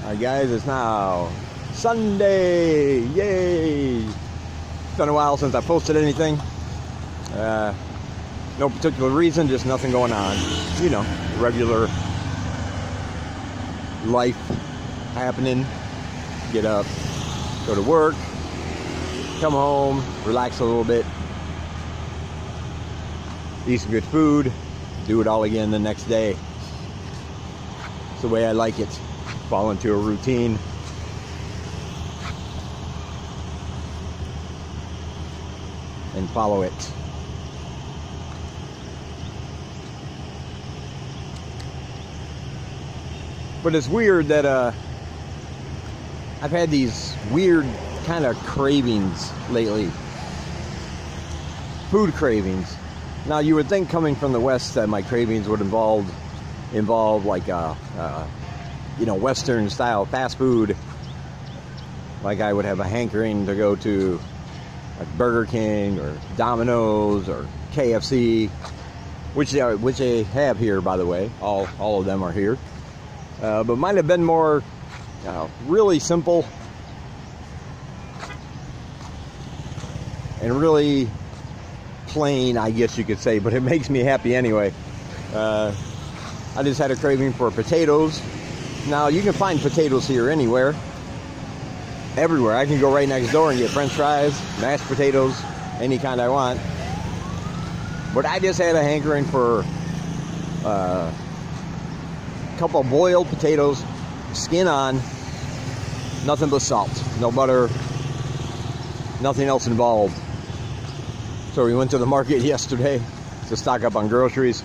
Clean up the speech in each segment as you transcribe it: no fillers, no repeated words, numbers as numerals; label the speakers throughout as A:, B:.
A: Alright guys, it's now Sunday! Yay! It's been a while since I posted anything. No particular reason, just nothing going on. You know, regular life happening. Get up, go to work, come home, relax a little bit, eat some good food, do it all again the next day. It's the way I like it. Fall into a routine. And follow it. But it's weird that I've had these weird kind of cravings lately. Food cravings. Now you would think coming from the West that my cravings would involve like you know, Western style fast food. Like I would have a hankering to go to like Burger King or Domino's or KFC, which they have here, by the way. All of them are here. But might have been more really simple and really plain, I guess you could say, but it makes me happy anyway. I just had a craving for potatoes. Now you can find potatoes here anywhere, everywhere. I can go right next door and get French fries, mashed potatoes, any kind I want. But I just had a hankering for a couple of boiled potatoes, skin on, nothing but salt, no butter, nothing else involved. So we went to the market yesterday to stock up on groceries.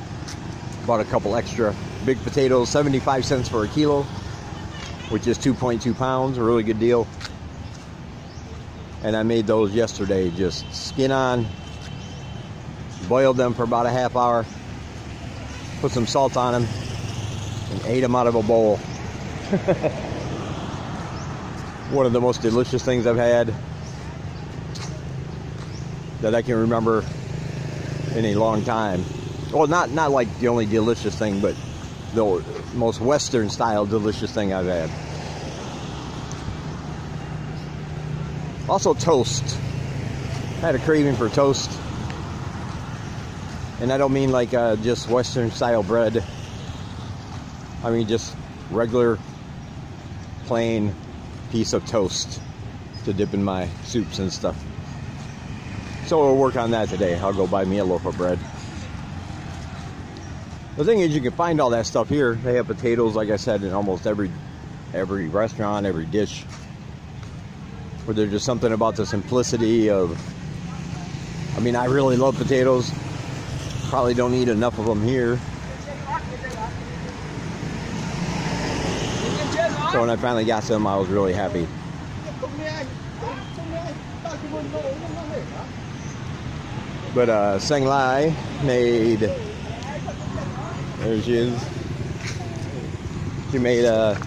A: Bought a couple extra big potatoes, 75 cents for a kilo, which is 2.2 pounds, a really good deal. And I made those yesterday, just skin on, boiled them for about a half hour, put some salt on them, and ate them out of a bowl. One of the most delicious things I've had that I can remember in a long time. Well, not like the only delicious thing, but the most Western style delicious thing I've had. Also toast. I had a craving for toast. And I don't mean like just Western style bread. I mean just regular plain piece of toast to dip in my soups and stuff. So we'll work on that today. I'll go buy me a loaf of bread. The thing is, you can find all that stuff here. They have potatoes, like I said, in almost every restaurant, every dish. But there's just something about the simplicity of, I mean, I really love potatoes. Probably don't eat enough of them here. So when I finally got some, I was really happy. But Sang Lai made, there she is. She made a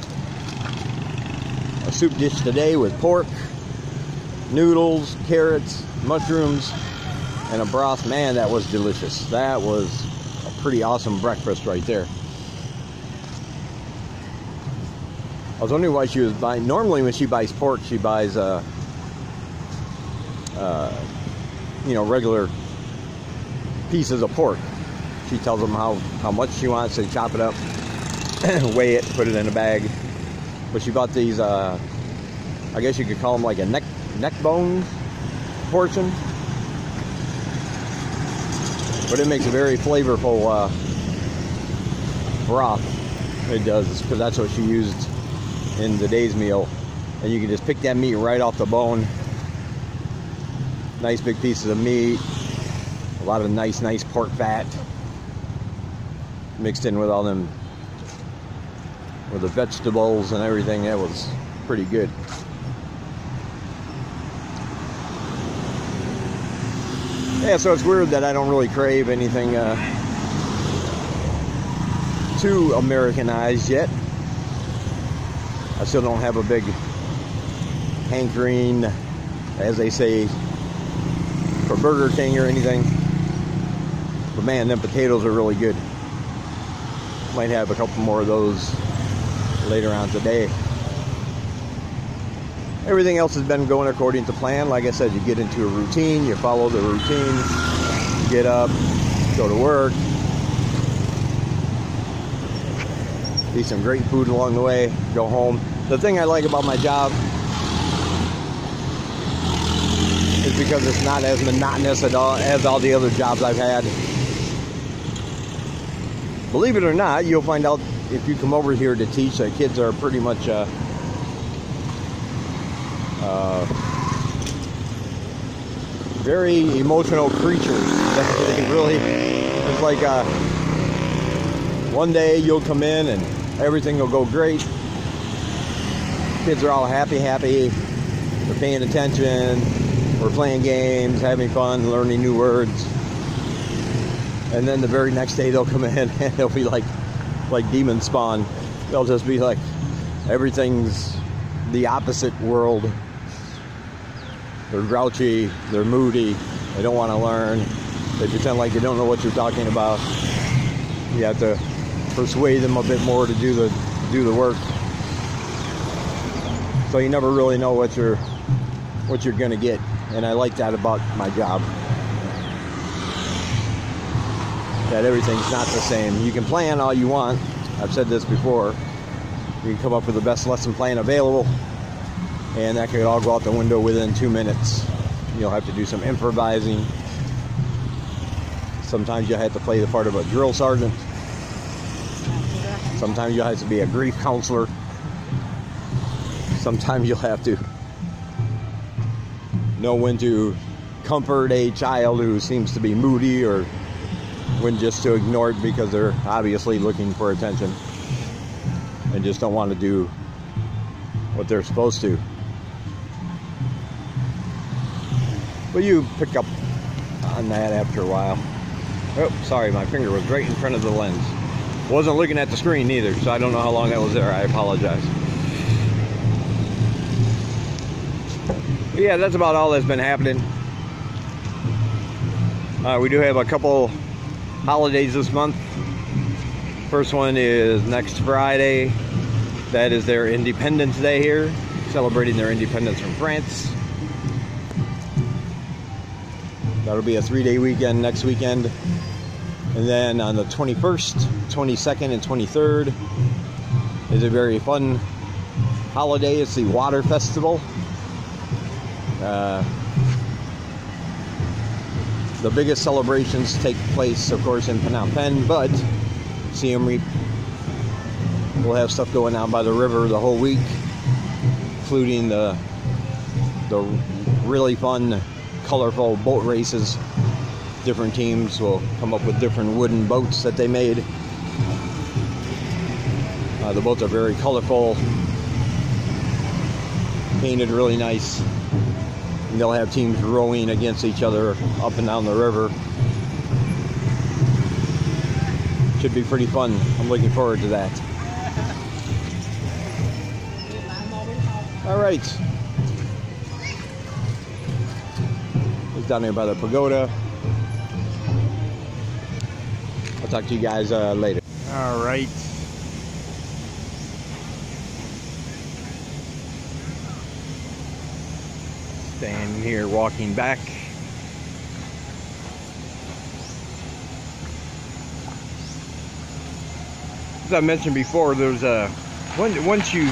A: soup dish today with pork, noodles, carrots, mushrooms, and a broth. Man, that was delicious. That was a pretty awesome breakfast right there. I was wondering why she was buying. Normally when she buys pork, she buys you know, regular pieces of pork. She tells them how much she wants. They chop it up, weigh it, put it in a bag. But she bought these, I guess you could call them like a neck bone portion. But it makes a very flavorful broth. It does, because that's what she used in today's meal. And you can just pick that meat right off the bone. Nice big pieces of meat. A lot of nice pork fat mixed in with all them, with the vegetables and everything. That was pretty good. Yeah, so it's weird that I don't really crave anything too Americanized yet. I still don't have a big hankering, as they say, for Burger King or anything. But man, them potatoes are really good. Might have a couple more of those later on today. everything else has been going according to plan. Like I said, you get into a routine, you follow the routine, you get up, go to work, eat some great food along the way, go home. The thing I like about my job is because it's not as monotonous at all as all the other jobs I've had. Believe it or not, you'll find out if you come over here to teach that kids are pretty much very emotional creatures. They really, it's like one day you'll come in and everything will go great. Kids are all happy, they're paying attention, we're playing games, having fun, learning new words. And then the very next day they'll come in and they'll be like demon spawn. They'll just be like, everything's the opposite world. They're grouchy, they're moody, they don't want to learn, they pretend like they don't know what you're talking about. You have to persuade them a bit more to do the work. So you never really know what you're gonna get, and I like that about my job. That everything's not the same. You can plan all you want. I've said this before. You can come up with the best lesson plan available, and that could all go out the window within 2 minutes. You'll have to do some improvising. Sometimes you'll have to play the part of a drill sergeant. Sometimes you'll have to be a grief counselor. Sometimes you'll have to know when to comfort a child who seems to be moody, or when just to ignore it because they're obviously looking for attention and just don't want to do what they're supposed to. But you pick up on that after a while. Oh, sorry, my finger was right in front of the lens. Wasn't looking at the screen either, so I don't know how long that was there. I apologize. But yeah, that's about all that's been happening. We do have a couple holidays this month. First one is next Friday. That is their Independence Day here, celebrating their independence from France. That'll be a 3-day weekend next weekend. And then on the 21st, 22nd, and 23rd is a very fun holiday. It's the Water Festival. The biggest celebrations take place, of course, in Phnom Penh, but Siem Reap will have stuff going on by the river the whole week, including the really fun, colorful boat races. Different teams will come up with different wooden boats that they made. The boats are very colorful, painted really nice. And they'll have teams rowing against each other up and down the river. Should be pretty fun. I'm looking forward to that. All right. It's down here by the pagoda. I'll talk to you guys later. All right. Standing here walking back. As I mentioned before, there's a once you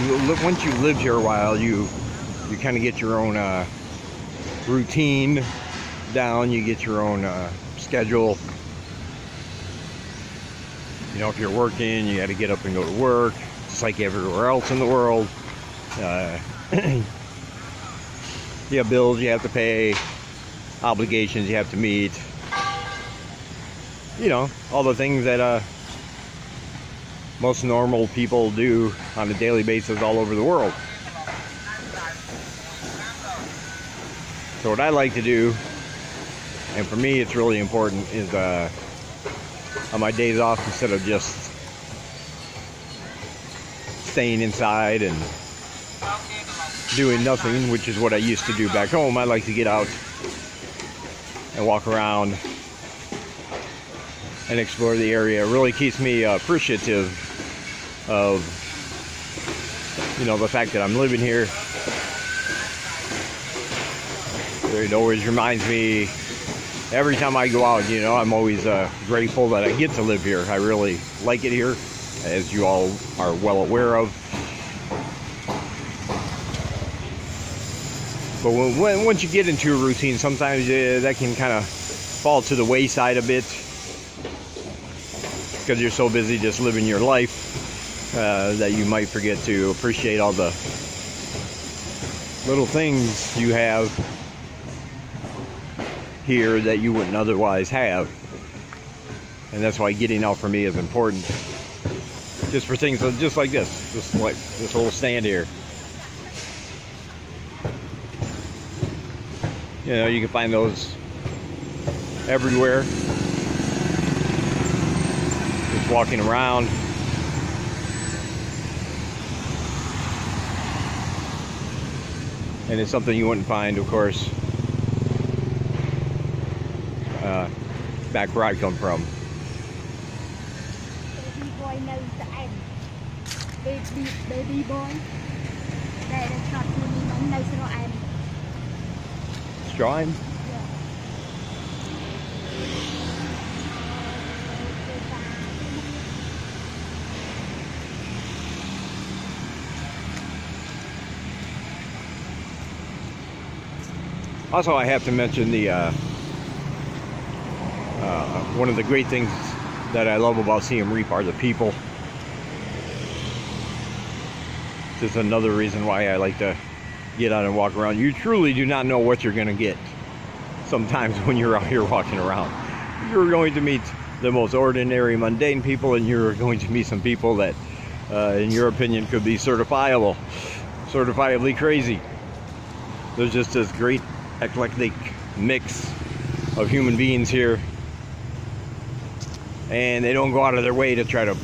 A: live here a while, you kind of get your own routine down. You get your own schedule. You know, if you're working, you got to get up and go to work, just like everywhere else in the world. You have bills you have to pay, obligations you have to meet. You know, all the things that most normal people do on a daily basis all over the world. So what I like to do, and for me it's really important, is on my days off, instead of just staying inside and doing nothing, which is what I used to do back home, I like to get out and walk around and explore the area. It really keeps me appreciative of, you know, the fact that I'm living here It always reminds me, every time I go out, you know, I'm always grateful that I get to live here. I really like it here, as you all are well aware of. But once you get into a routine, sometimes that can kind of fall to the wayside a bit, because you're so busy just living your life that you might forget to appreciate all the little things you have here that you wouldn't otherwise have. And that's why getting out for me is important. Just for things just like this, just like this little stand here. You know, you can find those everywhere. Just walking around. And it's something you wouldn't find, of course, back where I come from.
B: Baby boy knows the end. Baby boy. That's not really knows the end.
A: Drawing?
B: Yeah.
A: Also, I have to mention the one of the great things that I love about Siem Reap are the people. This is another reason why I like to get out and walk around. You truly do not know what you're going to get sometimes when you're out here walking around. You're going to meet the most ordinary, mundane people, and you're going to meet some people that, in your opinion, could be certifiably crazy. There's just this great eclectic mix of human beings here, and they don't go out of their way to try to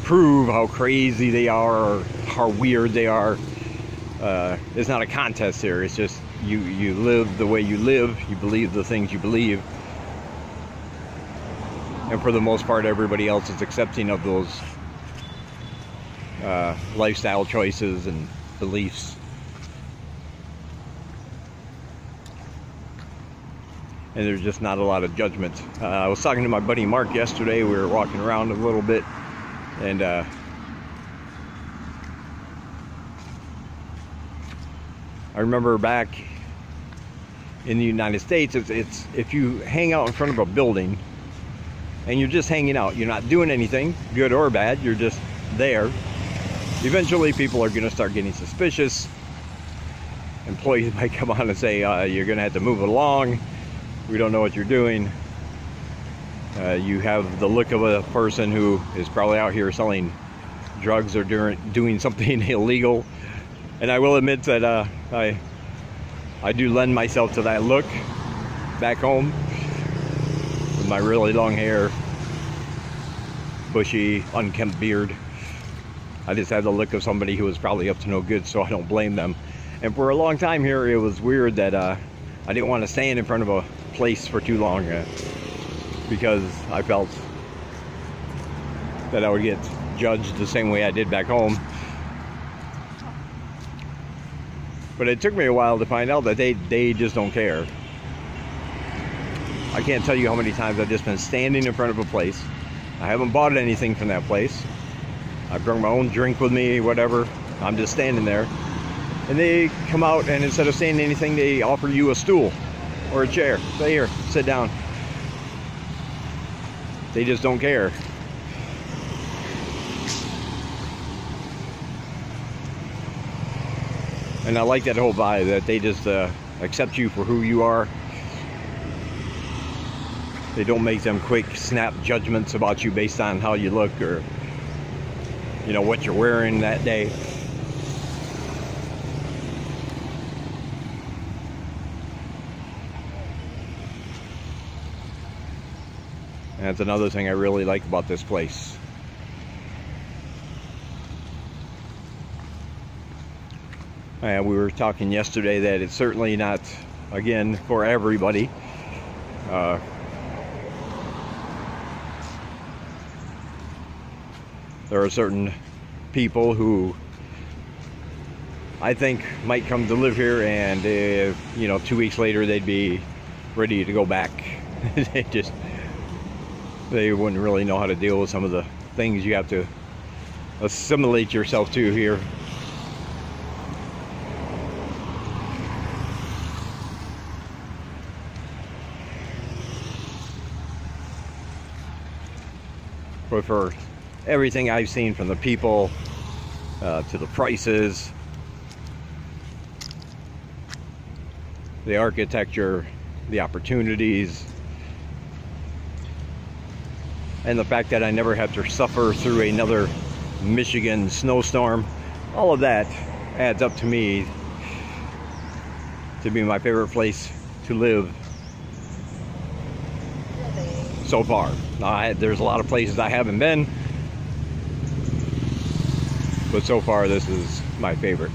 A: prove how crazy they are or how weird they are. It's not a contest here. It's just you live the way you live, you believe the things you believe, and for the most part everybody else is accepting of those lifestyle choices and beliefs. And there's just not a lot of judgment. I was talking to my buddy Mark yesterday. We were walking around a little bit, and I remember back in the United States, it's if you hang out in front of a building and you're just hanging out, you're not doing anything, good or bad, you're just there, eventually people are going to start getting suspicious. Employees might come on and say, you're going to have to move along. We don't know what you're doing. You have the look of a person who is probably out here selling drugs or doing something illegal. And I will admit that I do lend myself to that look back home with my really long hair, bushy, unkempt beard. I just have the look of somebody who was probably up to no good, so I don't blame them. And for a long time here, it was weird that I didn't want to stand in front of a place for too long because I felt that I would get judged the same way I did back home. But it took me a while to find out that they just don't care. I can't tell you how many times I've just been standing in front of a place. I haven't bought anything from that place. I've brought my own drink with me, whatever. I'm just standing there. And they come out, and instead of saying anything, they offer you a stool or a chair. Say, here, sit down. They just don't care. And I like that whole vibe, that they just accept you for who you are. They don't make them quick snap judgments about you based on how you look or, you know, what you're wearing that day. And that's another thing I really like about this place. And we were talking yesterday that it's certainly not, again, for everybody. There are certain people who I think might come to live here, and you know, 2 weeks later they'd be ready to go back. They wouldn't really know how to deal with some of the things you have to assimilate yourself to here. But for everything I've seen, from the people to the prices, the architecture, the opportunities, and the fact that I never have to suffer through another Michigan snowstorm, all of that adds up to me to be my favorite place to live so far. There's a lot of places I haven't been, but so far this is my favorite.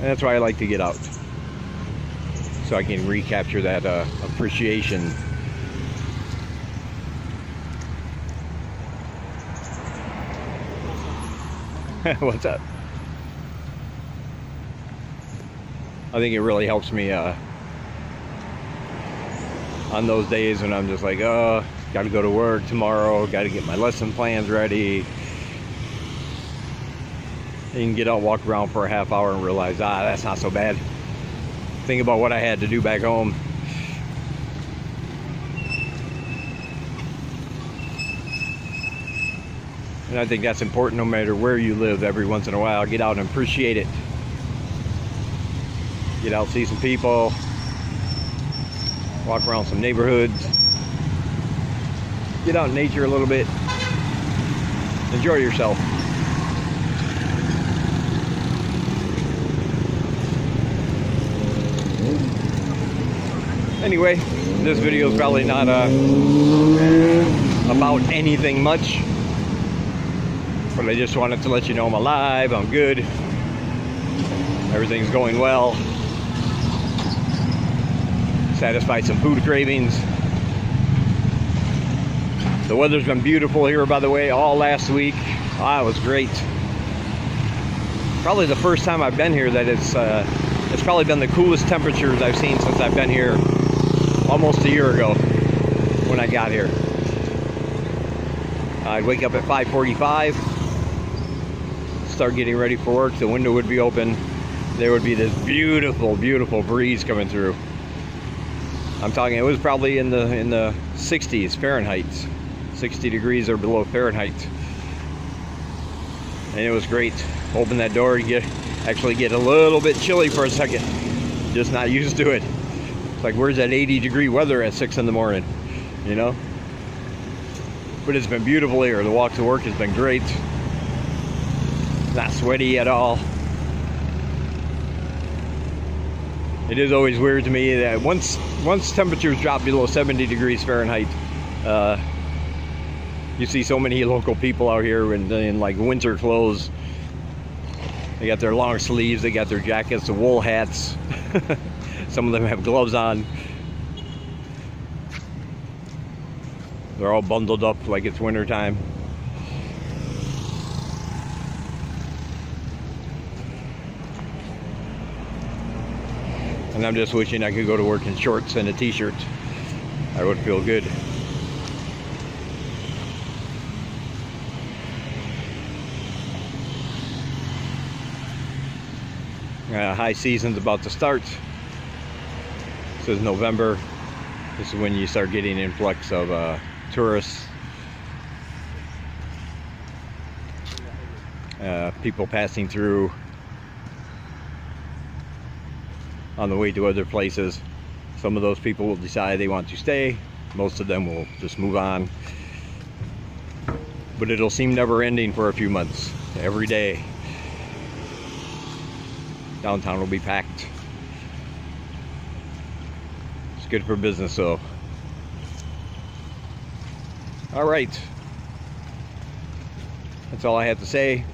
A: And that's why I like to get out, so I can recapture that appreciation. What's up? I think it really helps me on those days when I'm just like, oh, gotta go to work tomorrow, gotta get my lesson plans ready. You can get out, walk around for a half hour and realize, that's not so bad. Think about what I had to do back home. And I think that's important no matter where you live. Every once in a while, get out and appreciate it. Get out, see some people, walk around some neighborhoods, get out in nature a little bit, enjoy yourself. Anyway, this video is probably not about anything much, but I just wanted to let you know I'm alive, I'm good, everything's going well. Satisfied some food cravings. The weather's been beautiful here, by the way, all last week. It was great. Probably the first time I've been here that it's probably been the coolest temperatures I've seen since I've been here almost a year ago when I got here. I'd wake up at 5:45, start getting ready for work. The window would be open. There would be this beautiful, beautiful breeze coming through. I'm talking, it was probably in the 60s Fahrenheit, 60 degrees or below Fahrenheit. And it was great. Open that door, you actually get a little bit chilly for a second. Just not used to it. It's like, where's that 80-degree weather at 6 in the morning, you know? But it's been beautiful here. The walk to work has been great. Not sweaty at all. It is always weird to me that once temperatures drop below 70 degrees Fahrenheit, you see so many local people out here in like winter clothes. They got their long sleeves, they got their jackets, the wool hats. Some of them have gloves on. They're all bundled up like it's winter time. And I'm just wishing I could go to work in shorts and a t-shirt. I would feel good. High season's about to start. This is November. This is when you start getting an influx of tourists. People passing through on the way to other places. Some of those people will decide they want to stay. Most of them will just move on. But it'll seem never ending for a few months. Every day downtown will be packed. It's good for business, though. All right, that's all I have to say.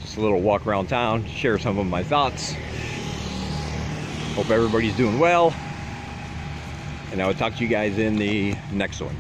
A: Just a little walk around town, share some of my thoughts. Hope everybody's doing well, and I will talk to you guys in the next one.